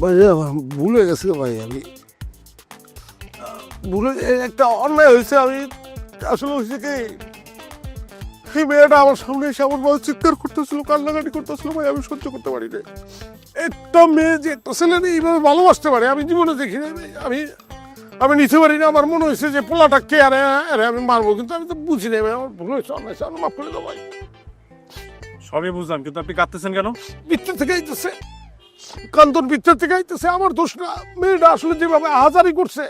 ভুলে গেছি ভাই, আমি ভুলে একটা অন্যায় হয়েছে। আমি আসলে হয়েছে কি, সেই মেয়েটা আমার সামনে এসে আমার বড় চিৎকার করতেছিল, কান্নাকাটি করতেছিল ভাই, আমি সহ্য করতে পারি না। একটা মেয়ে যে একটা ছেলে এইভাবে ভালোবাসতে পারে আমি জীবনে দেখি না। আমি নিতে পারি না। আমার মনে হয়েছে যে পোলাটা কে, আরে আরে আমি মারবো, কিন্তু আমি তো বুঝি না ভাই, আমার ভুল হয়েছে, অন্যায় হয়েছে, আমার মাফ করে দাও ভাই। সবই বুঝলাম, কিন্তু আপনি কাঁদতেছেন কেন? ভিতর থেকে আইতেছে কান্দন, ভিতর থেকে আইতেছে। আমার দোষ না, মেয়েটা আসলে যেভাবে আহাজারি করছে,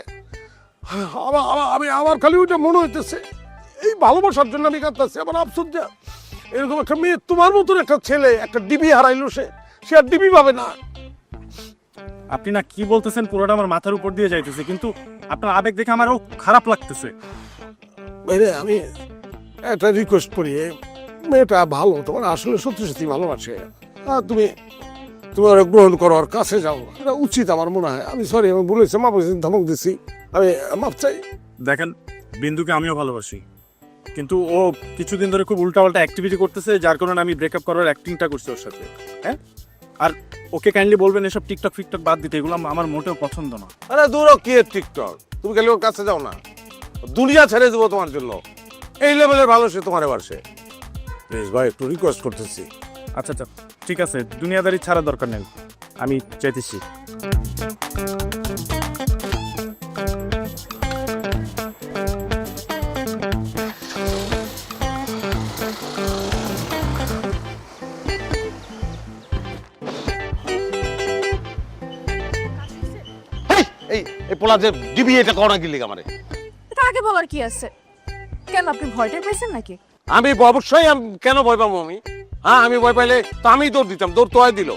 আমি আমার খালি ওইটা মনে হইতেছে। এই ভালোবাসার জন্য আমি কাঁদতেছি। আমার আফসোস যা, এরকম একটা মেয়ে, তোমার মতন একটা ছেলে, একটা ডিবি হারাইলো, সে আর ডিবি পাবে না। আপনি না কি বলতেছেন পুরোটা আমার মাথার উপর দিয়ে যাইতেছে, কিন্তু আপনার আবেগ দেখে আমারও খারাপ লাগতেছে। বাইরে আমি একটা রিকোয়েস্ট করি, মেয়েটা ভালো, তোমার আসলে সত্যি সত্যি ভালোবাসে। তুমি ওরা গ্রহণ করো, ওর কাছে যাও, এটা উচিত আমার মনে হয়। আমি সরি, আমি বলেছি, মাপ ধমক দিছি, আমি মাপ চাই। দেখেন, বিন্দুকে আমিও ভালোবাসি, কিন্তু ও কিছুদিন ধরে খুব উল্টাপাল্টা অ্যাক্টিভিটি করতেছে, যার কারণে আমি ব্রেকআপ করার অ্যাক্টিংটা করছি ওর সাথে। হ্যাঁ, আর ওকে কাইন্ডলি বলবেন এসব টিকটক ফিকটক বাদ দিতে, এগুলো আমার মোটেও পছন্দ না। আরে দূর কি টিকটক, তুমি খালি ওর কাছে যাও না, দুনিয়া ছেড়ে দেবো তোমার জন্য। এই লেভেলের ভালো সে তোমার বাসে। প্লিজ ভাই, একটু রিকোয়েস্ট করতেছি। আচ্ছা আচ্ছা, ঠিক আছে, দুনিয়াদারি ছাড়া দরকার নেই, আমি চাইতেছি। এই পোলা যে ডিবি, এটা করোনা কি লিগ আমারে? এটা আগে বলার কি আছে? কেন আপনি ভয়টা পেয়েছেন নাকি? আমি অবশ্যই, কেন ভয় পাবো আমি? হ্যাঁ, আমি ভয় পাইলে তো আমি দৌড় দিতাম, দৌড় তো দিল।